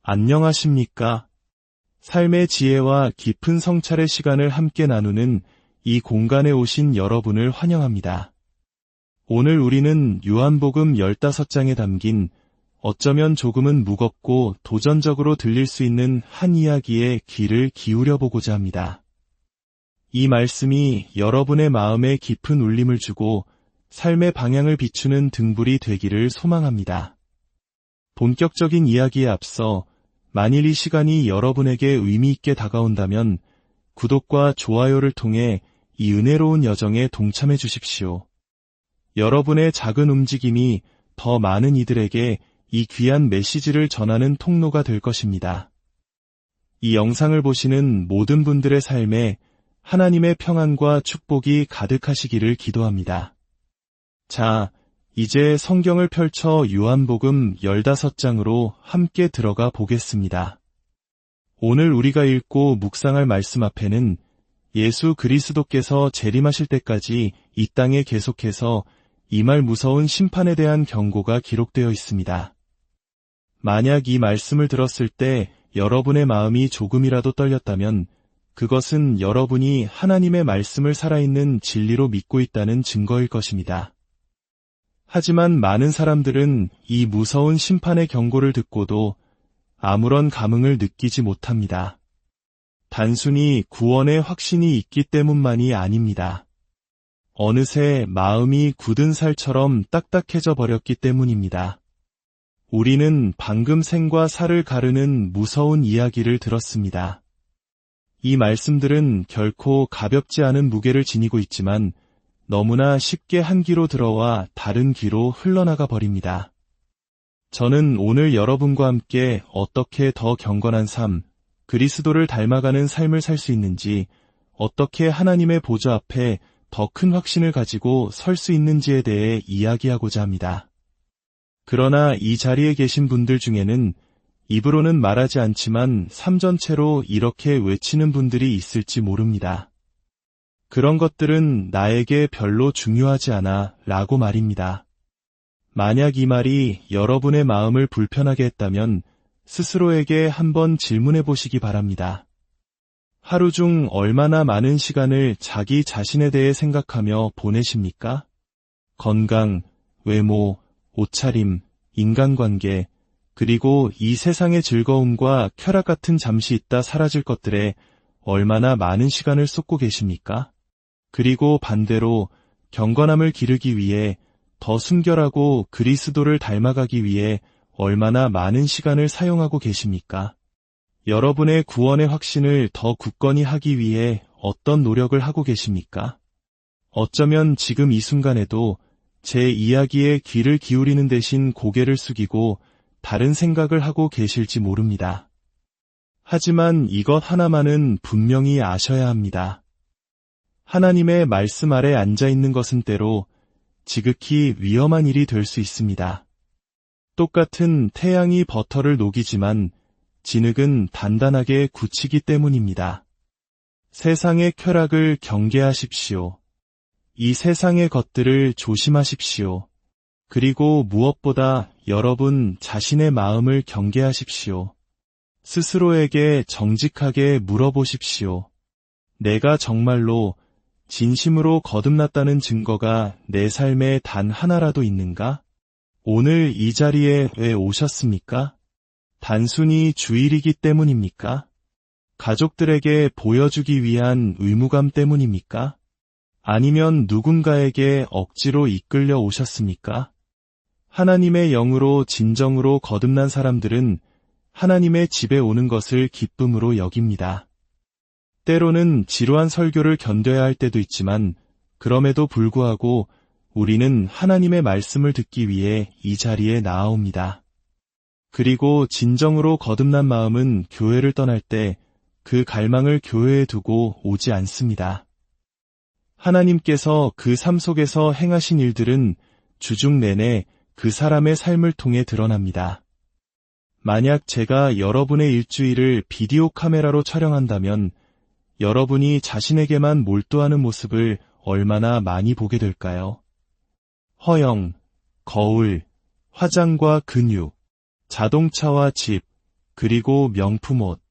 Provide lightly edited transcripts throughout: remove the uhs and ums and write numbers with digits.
안녕하십니까? 삶의 지혜와 깊은 성찰의 시간을 함께 나누는 이 공간에 오신 여러분을 환영합니다. 오늘 우리는 요한복음 15장에 담긴 어쩌면 조금은 무겁고 도전적으로 들릴 수 있는 한 이야기에 귀를 기울여 보고자 합니다. 이 말씀이 여러분의 마음에 깊은 울림을 주고 삶의 방향을 비추는 등불이 되기를 소망합니다. 본격적인 이야기에 앞서 만일 이 시간이 여러분에게 의미 있게 다가온다면 구독과 좋아요를 통해 이 은혜로운 여정에 동참해 주십시오. 여러분의 작은 움직임이 더 많은 이들에게 이 귀한 메시지를 전하는 통로가 될 것입니다. 이 영상을 보시는 모든 분들의 삶에 하나님의 평안과 축복이 가득하시기를 기도합니다. 자, 이제 성경을 펼쳐 요한복음 15장으로 함께 들어가 보겠습니다. 오늘 우리가 읽고 묵상할 말씀 앞에는 예수 그리스도께서 재림하실 때까지 이 땅에 계속해서 임할 무서운 심판에 대한 경고가 기록되어 있습니다. 만약 이 말씀을 들었을 때 여러분의 마음이 조금이라도 떨렸다면 그것은 여러분이 하나님의 말씀을 살아있는 진리로 믿고 있다는 증거일 것입니다. 하지만 많은 사람들은 이 무서운 심판의 경고를 듣고도 아무런 감흥을 느끼지 못합니다. 단순히 구원의 확신이 있기 때문만이 아닙니다. 어느새 마음이 굳은 살처럼 딱딱해져 버렸기 때문입니다. 우리는 방금 생과 사를 가르는 무서운 이야기를 들었습니다. 이 말씀들은 결코 가볍지 않은 무게를 지니고 있지만 너무나 쉽게 한 귀로 들어와 다른 귀로 흘러나가 버립니다. 저는 오늘 여러분과 함께 어떻게 더 경건한 삶, 그리스도를 닮아가는 삶을 살 수 있는지, 어떻게 하나님의 보좌 앞에 더 큰 확신을 가지고 설 수 있는지에 대해 이야기하고자 합니다. 그러나 이 자리에 계신 분들 중에는 입으로는 말하지 않지만 삶 전체로 이렇게 외치는 분들이 있을지 모릅니다. 그런 것들은 나에게 별로 중요하지 않아 라고 말입니다. 만약 이 말이 여러분의 마음을 불편하게 했다면 스스로에게 한번 질문해 보시기 바랍니다. 하루 중 얼마나 많은 시간을 자기 자신에 대해 생각하며 보내십니까? 건강, 외모, 옷차림, 인간관계, 그리고 이 세상의 즐거움과 쾌락 같은 잠시 있다 사라질 것들에 얼마나 많은 시간을 쏟고 계십니까? 그리고 반대로 경건함을 기르기 위해 더 순결하고 그리스도를 닮아가기 위해 얼마나 많은 시간을 사용하고 계십니까? 여러분의 구원의 확신을 더 굳건히 하기 위해 어떤 노력을 하고 계십니까? 어쩌면 지금 이 순간에도 제 이야기에 귀를 기울이는 대신 고개를 숙이고 다른 생각을 하고 계실지 모릅니다. 하지만 이것 하나만은 분명히 아셔야 합니다. 하나님의 말씀 아래 앉아있는 것은 때로 지극히 위험한 일이 될 수 있습니다. 똑같은 태양이 버터를 녹이지만 진흙은 단단하게 굳히기 때문입니다. 세상의 쾌락을 경계하십시오. 이 세상의 것들을 조심하십시오. 그리고 무엇보다 여러분 자신의 마음을 경계하십시오. 스스로에게 정직하게 물어보십시오. 내가 정말로 진심으로 거듭났다는 증거가 내 삶에 단 하나라도 있는가? 오늘 이 자리에 왜 오셨습니까? 단순히 주일이기 때문입니까? 가족들에게 보여주기 위한 의무감 때문입니까? 아니면 누군가에게 억지로 이끌려 오셨습니까? 하나님의 영으로 진정으로 거듭난 사람들은 하나님의 집에 오는 것을 기쁨으로 여깁니다. 때로는 지루한 설교를 견뎌야 할 때도 있지만 그럼에도 불구하고 우리는 하나님의 말씀을 듣기 위해 이 자리에 나아옵니다. 그리고 진정으로 거듭난 마음은 교회를 떠날 때 그 갈망을 교회에 두고 오지 않습니다. 하나님께서 그 삶 속에서 행하신 일들은 주중 내내 그 사람의 삶을 통해 드러납니다. 만약 제가 여러분의 일주일을 비디오 카메라로 촬영한다면 여러분이 자신에게만 몰두하는 모습을 얼마나 많이 보게 될까요? 허영, 거울, 화장과 근육, 자동차와 집, 그리고 명품 옷.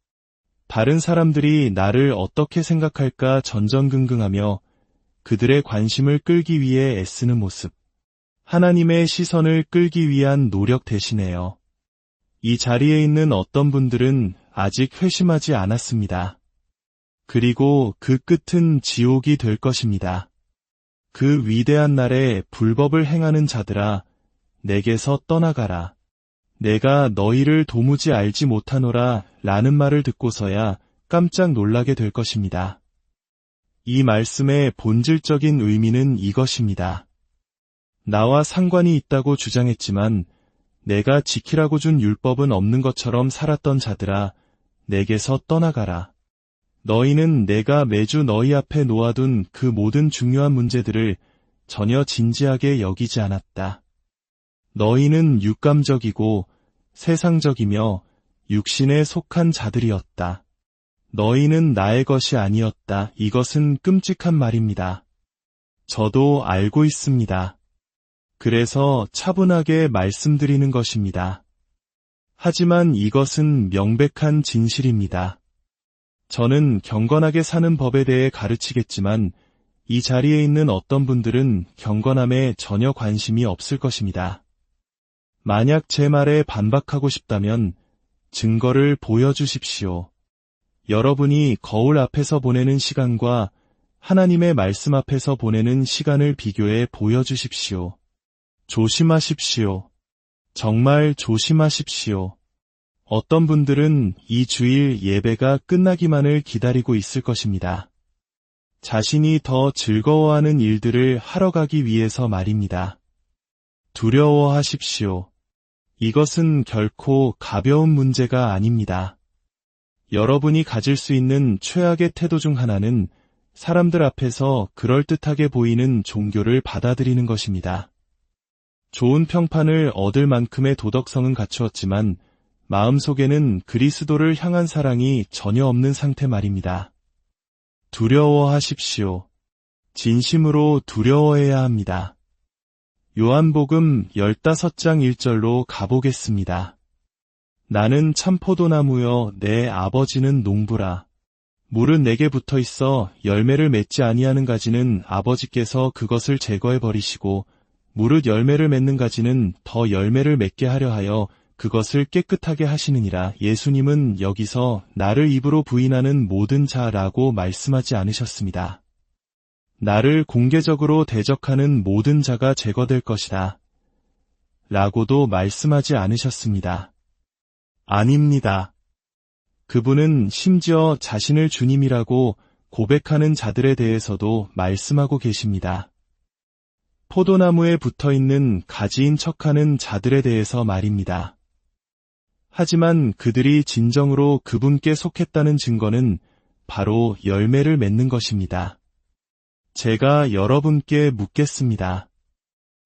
다른 사람들이 나를 어떻게 생각할까 전전긍긍하며 그들의 관심을 끌기 위해 애쓰는 모습. 하나님의 시선을 끌기 위한 노력 대신에요. 이 자리에 있는 어떤 분들은 아직 회심하지 않았습니다. 그리고 그 끝은 지옥이 될 것입니다. 그 위대한 날에 불법을 행하는 자들아, 내게서 떠나가라. 내가 너희를 도무지 알지 못하노라 라는 말을 듣고서야 깜짝 놀라게 될 것입니다. 이 말씀의 본질적인 의미는 이것입니다. 나와 상관이 있다고 주장했지만 내가 지키라고 준 율법은 없는 것처럼 살았던 자들아, 내게서 떠나가라. 너희는 내가 매주 너희 앞에 놓아둔 그 모든 중요한 문제들을 전혀 진지하게 여기지 않았다. 너희는 육감적이고 세상적이며 육신에 속한 자들이었다. 너희는 나의 것이 아니었다. 이것은 끔찍한 말입니다. 저도 알고 있습니다. 그래서 차분하게 말씀드리는 것입니다. 하지만 이것은 명백한 진실입니다. 저는 경건하게 사는 법에 대해 가르치겠지만 이 자리에 있는 어떤 분들은 경건함에 전혀 관심이 없을 것입니다. 만약 제 말에 반박하고 싶다면 증거를 보여주십시오. 여러분이 거울 앞에서 보내는 시간과 하나님의 말씀 앞에서 보내는 시간을 비교해 보여주십시오. 조심하십시오. 정말 조심하십시오. 어떤 분들은 이 주일 예배가 끝나기만을 기다리고 있을 것입니다. 자신이 더 즐거워하는 일들을 하러 가기 위해서 말입니다. 두려워하십시오. 이것은 결코 가벼운 문제가 아닙니다. 여러분이 가질 수 있는 최악의 태도 중 하나는 사람들 앞에서 그럴듯하게 보이는 종교를 받아들이는 것입니다. 좋은 평판을 얻을 만큼의 도덕성은 갖추었지만 마음속에는 그리스도를 향한 사랑이 전혀 없는 상태 말입니다. 두려워하십시오. 진심으로 두려워해야 합니다. 요한복음 15장 1절로 가보겠습니다. 나는 참포도나무여 내 아버지는 농부라. 물은 내게 붙어 있어 열매를 맺지 아니하는 가지는 아버지께서 그것을 제거해 버리시고 무릇 열매를 맺는 가지는 더 열매를 맺게 하려 하여 그것을 깨끗하게 하시느니라. 예수님은 여기서 나를 입으로 부인하는 모든 자라고 말씀하지 않으셨습니다. 나를 공개적으로 대적하는 모든 자가 제거될 것이다. 라고도 말씀하지 않으셨습니다. 아닙니다. 그분은 심지어 자신을 주님이라고 고백하는 자들에 대해서도 말씀하고 계십니다. 포도나무에 붙어있는 가지인 척하는 자들에 대해서 말입니다. 하지만 그들이 진정으로 그분께 속했다는 증거는 바로 열매를 맺는 것입니다. 제가 여러분께 묻겠습니다.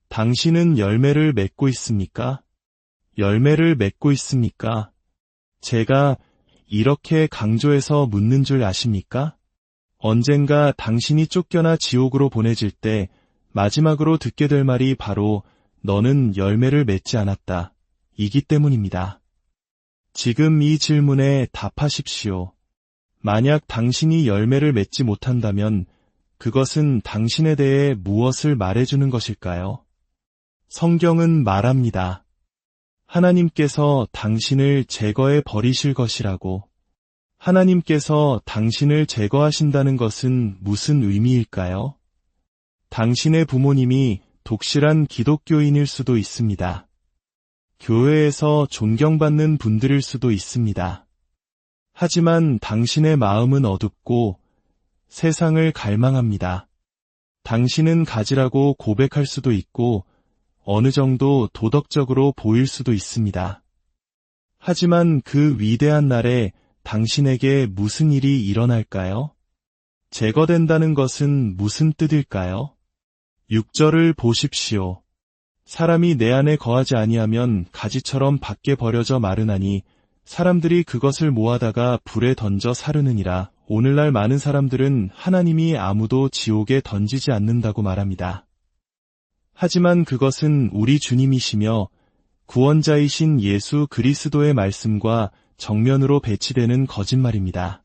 당신은 열매를 맺고 있습니까? 열매를 맺고 있습니까? 제가 이렇게 강조해서 묻는 줄 아십니까? 언젠가 당신이 쫓겨나 지옥으로 보내질 때 마지막으로 듣게 될 말이 바로 너는 열매를 맺지 않았다. 이기 때문입니다. 지금 이 질문에 답하십시오. 만약 당신이 열매를 맺지 못한다면 그것은 당신에 대해 무엇을 말해주는 것일까요? 성경은 말합니다. 하나님께서 당신을 제거해 버리실 것이라고. 하나님께서 당신을 제거하신다는 것은 무슨 의미일까요? 당신의 부모님이 독실한 기독교인일 수도 있습니다. 교회에서 존경받는 분들일 수도 있습니다. 하지만 당신의 마음은 어둡고 세상을 갈망합니다. 당신은 가지라고 고백할 수도 있고 어느 정도 도덕적으로 보일 수도 있습니다. 하지만 그 위대한 날에 당신에게 무슨 일이 일어날까요? 제거된다는 것은 무슨 뜻일까요? 6절을 보십시오. 사람이 내 안에 거하지 아니하면 가지처럼 밖에 버려져 마르나니 사람들이 그것을 모아다가 불에 던져 사르느니라. 오늘날 많은 사람들은 하나님이 아무도 지옥에 던지지 않는다고 말합니다. 하지만 그것은 우리 주님이시며 구원자이신 예수 그리스도의 말씀과 정면으로 배치되는 거짓말입니다.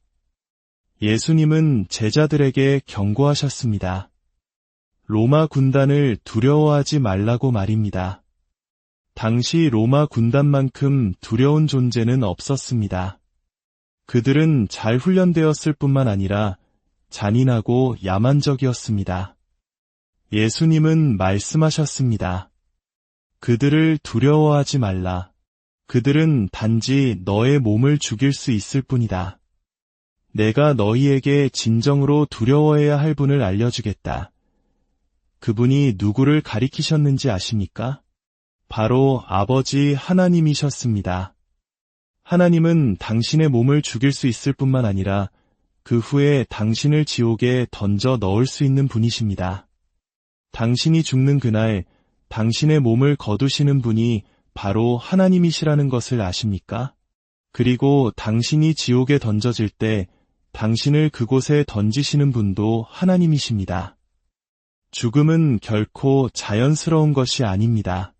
예수님은 제자들에게 경고하셨습니다. 로마 군단을 두려워하지 말라고 말입니다. 당시 로마 군단만큼 두려운 존재는 없었습니다. 그들은 잘 훈련되었을 뿐만 아니라 잔인하고 야만적이었습니다. 예수님은 말씀하셨습니다. 그들을 두려워하지 말라. 그들은 단지 너의 몸을 죽일 수 있을 뿐이다. 내가 너희에게 진정으로 두려워해야 할 분을 알려주겠다. 그분이 누구를 가리키셨는지 아십니까? 바로 아버지 하나님이셨습니다. 하나님은 당신의 몸을 죽일 수 있을 뿐만 아니라 그 후에 당신을 지옥에 던져 넣을 수 있는 분이십니다. 당신이 죽는 그날 당신의 몸을 거두시는 분이 바로 하나님이시라는 것을 아십니까? 그리고 당신이 지옥에 던져질 때 당신을 그곳에 던지시는 분도 하나님이십니다. 죽음은 결코 자연스러운 것이 아닙니다.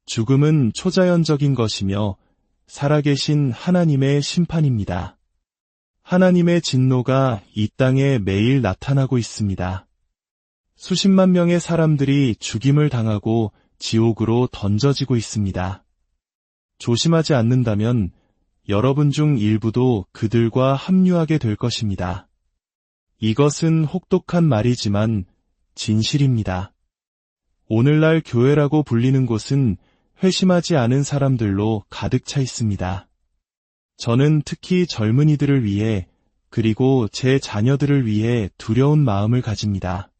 죽음은 초자연적인 것이며 살아계신 하나님의 심판입니다. 하나님의 진노가 이 땅에 매일 나타나고 있습니다. 수십만 명의 사람들이 죽임을 당하고 지옥으로 던져지고 있습니다. 조심하지 않는다면 여러분 중 일부도 그들과 합류하게 될 것입니다. 이것은 혹독한 말이지만 진실입니다. 오늘날 교회라고 불리는 곳은 회심하지 않은 사람들로 가득 차 있습니다. 저는 특히 젊은이들을 위해 그리고 제 자녀들을 위해 두려운 마음을 가집니다.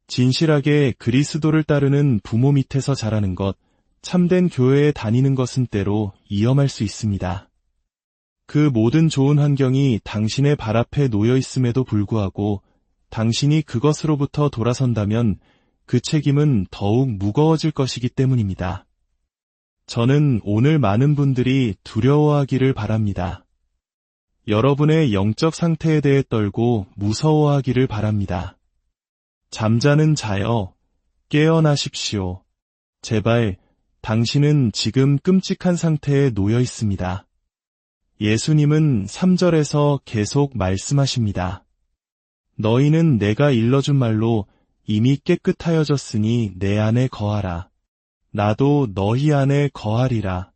진실하게 그리스도를 따르는 부모 밑에서 자라는 것, 참된 교회에 다니는 것은 때로 위험할 수 있습니다. 그 모든 좋은 환경이 당신의 발 앞에 놓여 있음에도 불구하고 당신이 그것으로부터 돌아선다면 그 책임은 더욱 무거워질 것이기 때문입니다. 저는 오늘 많은 분들이 두려워하기를 바랍니다. 여러분의 영적 상태에 대해 떨고 무서워하기를 바랍니다. 잠자는 자여, 깨어나십시오. 제발 당신은 지금 끔찍한 상태에 놓여 있습니다. 예수님은 3절에서 계속 말씀하십니다. 너희는 내가 일러준 말로 이미 깨끗하여졌으니 내 안에 거하라. 나도 너희 안에 거하리라.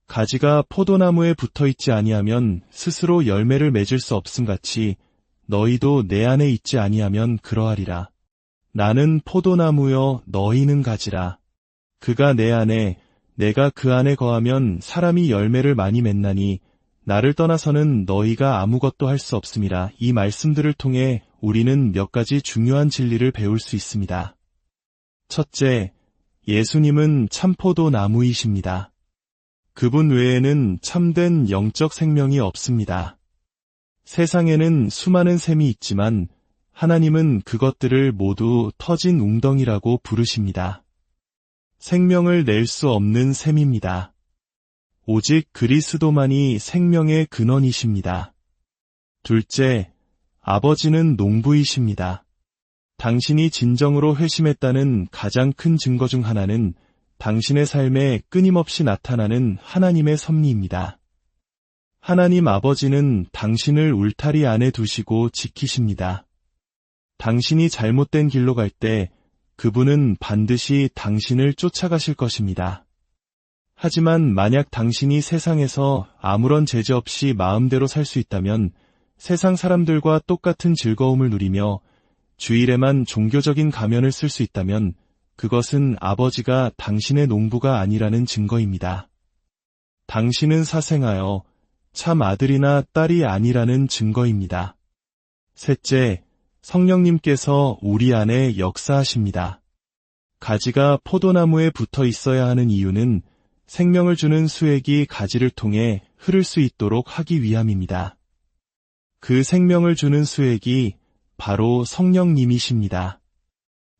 가지가 포도나무에 붙어있지 아니하면 스스로 열매를 맺을 수 없음같이 너희도 내 안에 있지 아니하면 그러하리라. 나는 포도나무여 너희는 가지라. 그가 내 안에 내가 그 안에 거하면 사람이 열매를 많이 맺나니 나를 떠나서는 너희가 아무것도 할 수 없음이라. 이 말씀들을 통해 우리는 몇 가지 중요한 진리를 배울 수 있습니다. 첫째, 예수님은 참포도 나무이십니다. 그분 외에는 참된 영적 생명이 없습니다. 세상에는 수많은 샘이 있지만 하나님은 그것들을 모두 터진 웅덩이라고 부르십니다. 생명을 낼 수 없는 샘입니다. 오직 그리스도만이 생명의 근원이십니다. 둘째, 아버지는 농부이십니다. 당신이 진정으로 회심했다는 가장 큰 증거 중 하나는 당신의 삶에 끊임없이 나타나는 하나님의 섭리입니다. 하나님 아버지는 당신을 울타리 안에 두시고 지키십니다. 당신이 잘못된 길로 갈 때 그분은 반드시 당신을 쫓아가실 것입니다. 하지만 만약 당신이 세상에서 아무런 제재 없이 마음대로 살 수 있다면 세상 사람들과 똑같은 즐거움을 누리며 주일에만 종교적인 가면을 쓸 수 있다면 그것은 아버지가 당신의 농부가 아니라는 증거입니다. 당신은 사생하여 참 아들이나 딸이 아니라는 증거입니다. 셋째, 성령님께서 우리 안에 역사하십니다. 가지가 포도나무에 붙어 있어야 하는 이유는 생명을 주는 수액이 가지를 통해 흐를 수 있도록 하기 위함입니다. 그 생명을 주는 수액이 바로 성령님이십니다.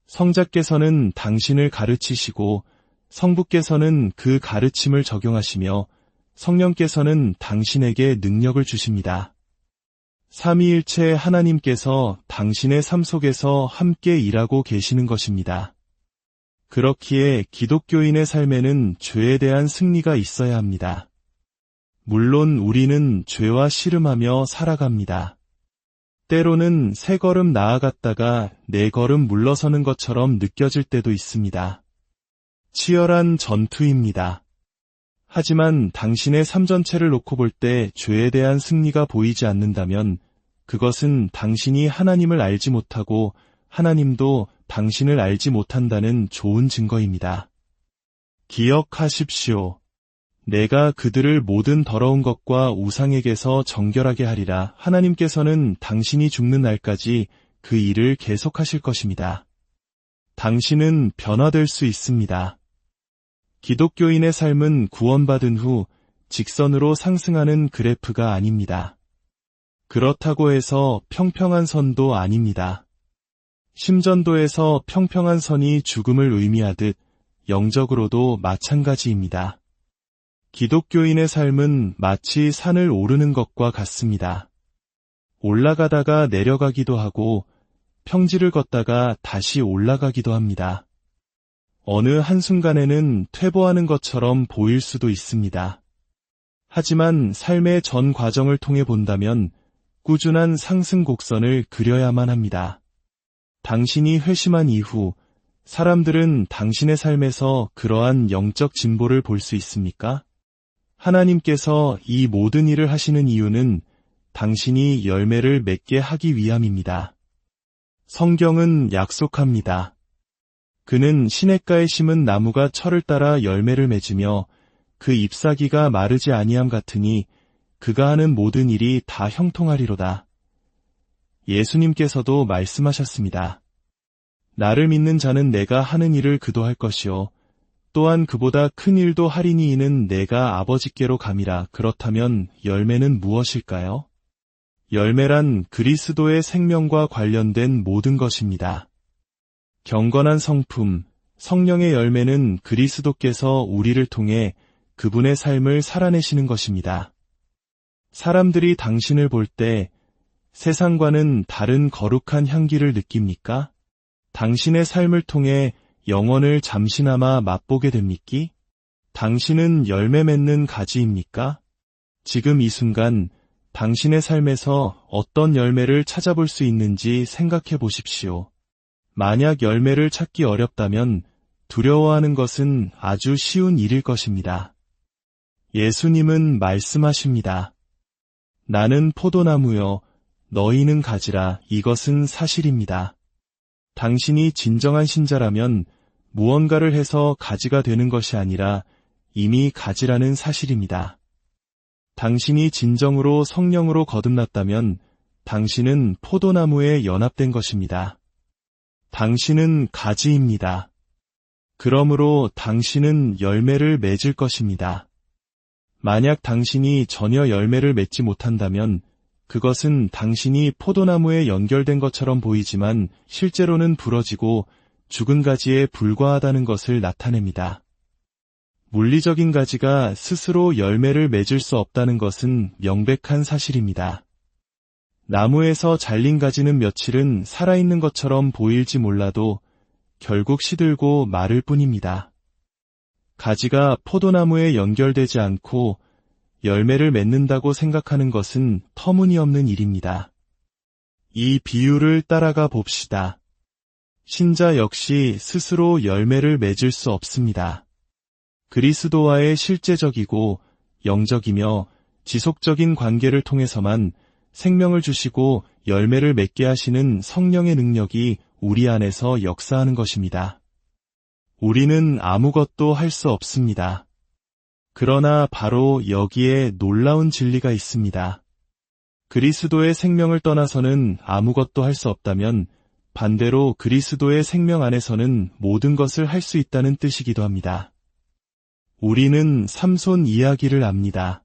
성자께서는 당신을 가르치시고 성부께서는 그 가르침을 적용하시며 성령께서는 당신에게 능력을 주십니다. 삼위일체 하나님께서 당신의 삶 속에서 함께 일하고 계시는 것입니다. 그렇기에 기독교인의 삶에는 죄에 대한 승리가 있어야 합니다. 물론 우리는 죄와 씨름하며 살아갑니다. 때로는 세 걸음 나아갔다가 네 걸음 물러서는 것처럼 느껴질 때도 있습니다. 치열한 전투입니다. 하지만 당신의 삶 전체를 놓고 볼 때 죄에 대한 승리가 보이지 않는다면 그것은 당신이 하나님을 알지 못하고 하나님도 당신을 알지 못한다는 좋은 증거입니다. 기억하십시오. 내가 그들을 모든 더러운 것과 우상에게서 정결하게 하리라. 하나님께서는 당신이 죽는 날까지 그 일을 계속하실 것입니다. 당신은 변화될 수 있습니다. 기독교인의 삶은 구원받은 후 직선으로 상승하는 그래프가 아닙니다. 그렇다고 해서 평평한 선도 아닙니다. 심전도에서 평평한 선이 죽음을 의미하듯 영적으로도 마찬가지입니다. 기독교인의 삶은 마치 산을 오르는 것과 같습니다. 올라가다가 내려가기도 하고 평지를 걷다가 다시 올라가기도 합니다. 어느 한순간에는 퇴보하는 것처럼 보일 수도 있습니다. 하지만 삶의 전 과정을 통해 본다면 꾸준한 상승 곡선을 그려야만 합니다. 당신이 회심한 이후 사람들은 당신의 삶에서 그러한 영적 진보를 볼 수 있습니까? 하나님께서 이 모든 일을 하시는 이유는 당신이 열매를 맺게 하기 위함입니다. 성경은 약속합니다. 그는 시냇가에 심은 나무가 철을 따라 열매를 맺으며 그 잎사귀가 마르지 아니함 같으니 그가 하는 모든 일이 다 형통하리로다. 예수님께서도 말씀하셨습니다. 나를 믿는 자는 내가 하는 일을 그도 할 것이요 또한 그보다 큰 일도 하리니 이는 내가 아버지께로 감이라. 그렇다면 열매는 무엇일까요? 열매란 그리스도의 생명과 관련된 모든 것입니다. 경건한 성품, 성령의 열매는 그리스도께서 우리를 통해 그분의 삶을 살아내시는 것입니다. 사람들이 당신을 볼 때 세상과는 다른 거룩한 향기를 느낍니까? 당신의 삶을 통해 영원을 잠시나마 맛보게 됩니까? 당신은 열매 맺는 가지입니까? 지금 이 순간 당신의 삶에서 어떤 열매를 찾아볼 수 있는지 생각해 보십시오. 만약 열매를 찾기 어렵다면 두려워하는 것은 아주 쉬운 일일 것입니다. 예수님은 말씀하십니다. 나는 포도나무요, 너희는 가지라. 이것은 사실입니다. 당신이 진정한 신자라면 무언가를 해서 가지가 되는 것이 아니라 이미 가지라는 사실입니다. 당신이 진정으로 성령으로 거듭났다면 당신은 포도나무에 연합된 것입니다. 당신은 가지입니다. 그러므로 당신은 열매를 맺을 것입니다. 만약 당신이 전혀 열매를 맺지 못한다면 그것은 당신이 포도나무에 연결된 것처럼 보이지만 실제로는 부러지고 죽은 가지에 불과하다는 것을 나타냅니다. 물리적인 가지가 스스로 열매를 맺을 수 없다는 것은 명백한 사실입니다. 나무에서 잘린 가지는 며칠은 살아있는 것처럼 보일지 몰라도 결국 시들고 마를 뿐입니다. 가지가 포도나무에 연결되지 않고 열매를 맺는다고 생각하는 것은 터무니없는 일입니다. 이 비유를 따라가 봅시다. 신자 역시 스스로 열매를 맺을 수 없습니다. 그리스도와의 실제적이고 영적이며 지속적인 관계를 통해서만 생명을 주시고 열매를 맺게 하시는 성령의 능력이 우리 안에서 역사하는 것입니다. 우리는 아무것도 할 수 없습니다. 그러나 바로 여기에 놀라운 진리가 있습니다. 그리스도의 생명을 떠나서는 아무것도 할 수 없다면 반대로 그리스도의 생명 안에서는 모든 것을 할 수 있다는 뜻이기도 합니다. 우리는 삼손 이야기를 압니다.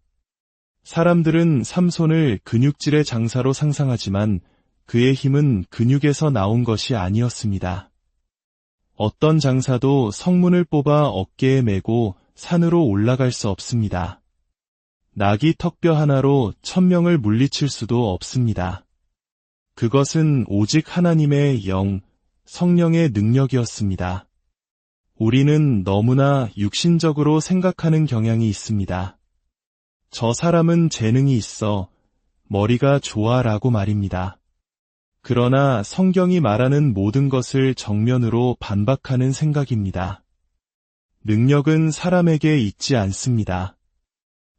사람들은 삼손을 근육질의 장사로 상상하지만 그의 힘은 근육에서 나온 것이 아니었습니다. 어떤 장사도 성문을 뽑아 어깨에 메고 산으로 올라갈 수 없습니다. 나귀 턱뼈 하나로 1000명을 물리칠 수도 없습니다. 그것은 오직 하나님의 영, 성령의 능력이었습니다. 우리는 너무나 육신적으로 생각하는 경향이 있습니다. 저 사람은 재능이 있어, 머리가 좋아 라고 말입니다. 그러나 성경이 말하는 모든 것을 정면으로 반박하는 생각입니다. 능력은 사람에게 있지 않습니다.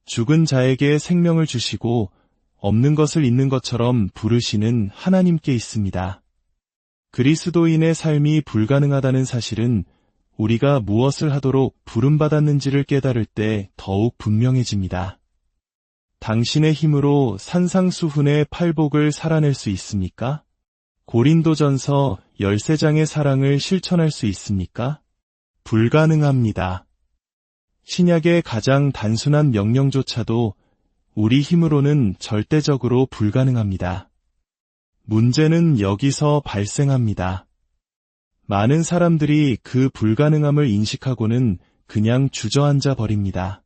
죽은 자에게 생명을 주시고 없는 것을 있는 것처럼 부르시는 하나님께 있습니다. 그리스도인의 삶이 불가능하다는 사실은 우리가 무엇을 하도록 부름받았는지를 깨달을 때 더욱 분명해집니다. 당신의 힘으로 산상수훈의 팔복을 살아낼 수 있습니까? 고린도전서 13장의 사랑을 실천할 수 있습니까? 불가능합니다. 신약의 가장 단순한 명령조차도 우리 힘으로는 절대적으로 불가능합니다. 문제는 여기서 발생합니다. 많은 사람들이 그 불가능함을 인식하고는 그냥 주저앉아 버립니다.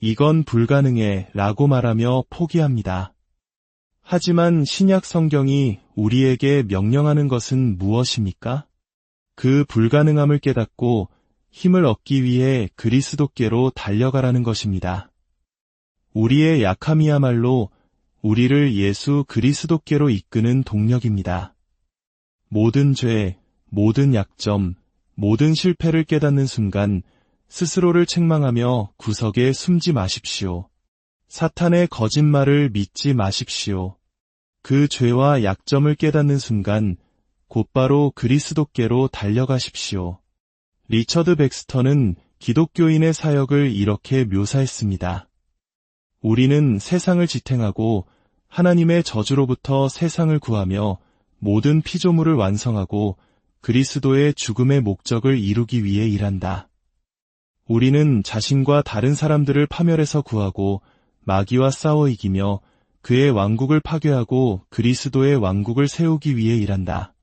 이건 불가능해 라고 말하며 포기합니다. 하지만 신약 성경이 우리에게 명령하는 것은 무엇입니까? 그 불가능함을 깨닫고 힘을 얻기 위해 그리스도께로 달려가라는 것입니다. 우리의 약함이야말로 우리를 예수 그리스도께로 이끄는 동력입니다. 모든 죄, 모든 약점, 모든 실패를 깨닫는 순간 스스로를 책망하며 구석에 숨지 마십시오. 사탄의 거짓말을 믿지 마십시오. 그 죄와 약점을 깨닫는 순간 곧바로 그리스도께로 달려가십시오. 리처드 백스터는 기독교인의 사역을 이렇게 묘사했습니다. 우리는 세상을 지탱하고 하나님의 저주로부터 세상을 구하며 모든 피조물을 완성하고 그리스도의 죽음의 목적을 이루기 위해 일한다. 우리는 자신과 다른 사람들을 파멸해서 구하고 마귀와 싸워 이기며 그의 왕국을 파괴하고 그리스도의 왕국을 세우기 위해 일한다.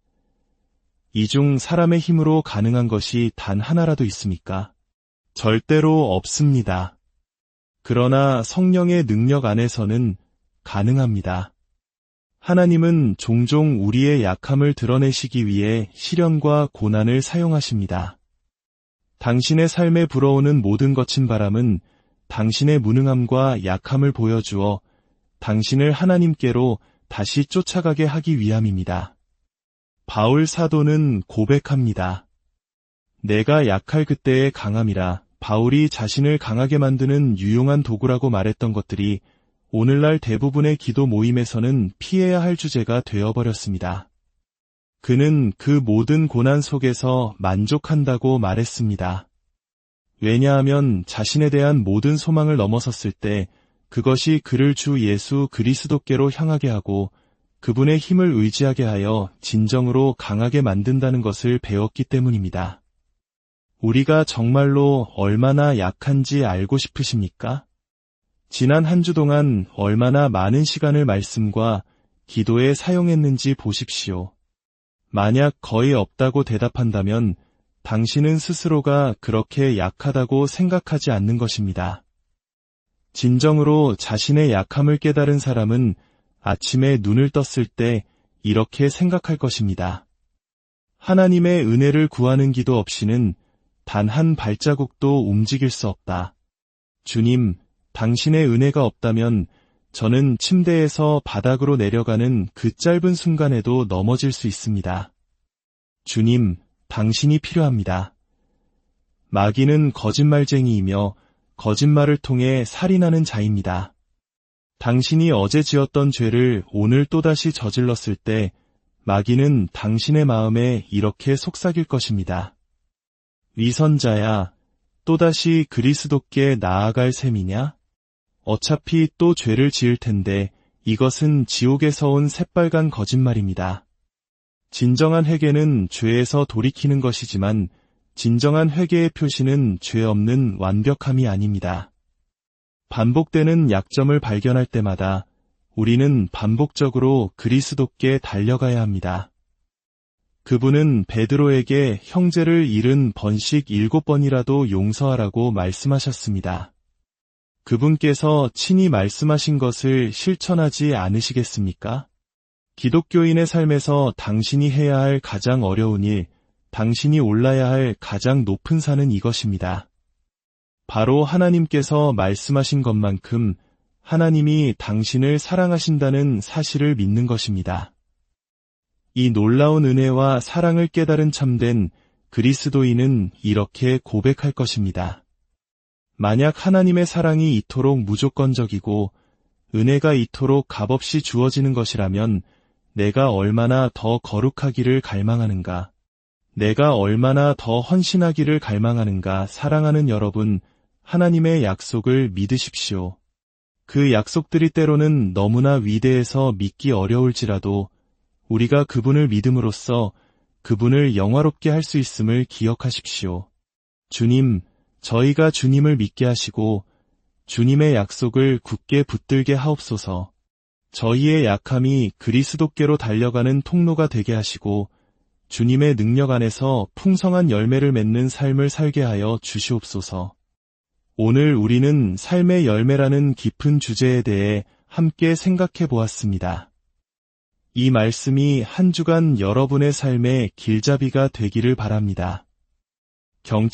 이 중 사람의 힘으로 가능한 것이 단 하나라도 있습니까? 절대로 없습니다. 그러나 성령의 능력 안에서는 가능합니다. 하나님은 종종 우리의 약함을 드러내시기 위해 시련과 고난을 사용하십니다. 당신의 삶에 불어오는 모든 거친 바람은 당신의 무능함과 약함을 보여주어 당신을 하나님께로 다시 쫓아가게 하기 위함입니다. 바울 사도는 고백합니다. 내가 약할 그때의 강함이라. 바울이 자신을 강하게 만드는 유용한 도구라고 말했던 것들이 오늘날 대부분의 기도 모임에서는 피해야 할 주제가 되어버렸습니다. 그는 그 모든 고난 속에서 만족한다고 말했습니다. 왜냐하면 자신에 대한 모든 소망을 넘어섰을 때 그것이 그를 주 예수 그리스도께로 향하게 하고 그분의 힘을 의지하게 하여 진정으로 강하게 만든다는 것을 배웠기 때문입니다. 우리가 정말로 얼마나 약한지 알고 싶으십니까? 지난 한 주 동안 얼마나 많은 시간을 말씀과 기도에 사용했는지 보십시오. 만약 거의 없다고 대답한다면 당신은 스스로가 그렇게 약하다고 생각하지 않는 것입니다. 진정으로 자신의 약함을 깨달은 사람은 아침에 눈을 떴을 때 이렇게 생각할 것입니다. 하나님의 은혜를 구하는 기도 없이는 단 한 발자국도 움직일 수 없다. 주님, 당신의 은혜가 없다면 저는 침대에서 바닥으로 내려가는 그 짧은 순간에도 넘어질 수 있습니다. 주님, 당신이 필요합니다. 마귀는 거짓말쟁이이며 거짓말을 통해 살인하는 자입니다. 당신이 어제 지었던 죄를 오늘 또다시 저질렀을 때 마귀는 당신의 마음에 이렇게 속삭일 것입니다. 위선자야, 또다시 그리스도께 나아갈 셈이냐? 어차피 또 죄를 지을 텐데 이것은 지옥에서 온 새빨간 거짓말입니다. 진정한 회개는 죄에서 돌이키는 것이지만 진정한 회개의 표시는 죄 없는 완벽함이 아닙니다. 반복되는 약점을 발견할 때마다 우리는 반복적으로 그리스도께 달려가야 합니다. 그분은 베드로에게 형제를 잃은 번씩 7번이라도 용서하라고 말씀하셨습니다. 그분께서 친히 말씀하신 것을 실천하지 않으시겠습니까? 기독교인의 삶에서 당신이 해야 할 가장 어려운 일, 당신이 올라야 할 가장 높은 산은 이것입니다. 바로 하나님께서 말씀하신 것만큼 하나님이 당신을 사랑하신다는 사실을 믿는 것입니다. 이 놀라운 은혜와 사랑을 깨달은 참된 그리스도인은 이렇게 고백할 것입니다. 만약 하나님의 사랑이 이토록 무조건적이고 은혜가 이토록 값없이 주어지는 것이라면 내가 얼마나 더 거룩하기를 갈망하는가, 내가 얼마나 더 헌신하기를 갈망하는가. 사랑하는 여러분, 하나님의 약속을 믿으십시오. 그 약속들이 때로는 너무나 위대해서 믿기 어려울지라도 우리가 그분을 믿음으로써 그분을 영화롭게 할 수 있음을 기억하십시오. 주님, 저희가 주님을 믿게 하시고 주님의 약속을 굳게 붙들게 하옵소서. 저희의 약함이 그리스도께로 달려가는 통로가 되게 하시고 주님의 능력 안에서 풍성한 열매를 맺는 삶을 살게 하여 주시옵소서. 오늘 우리는 삶의 열매라는 깊은 주제에 대해 함께 생각해 보았습니다. 이 말씀이 한 주간 여러분의 삶의 길잡이가 되기를 바랍니다. 경청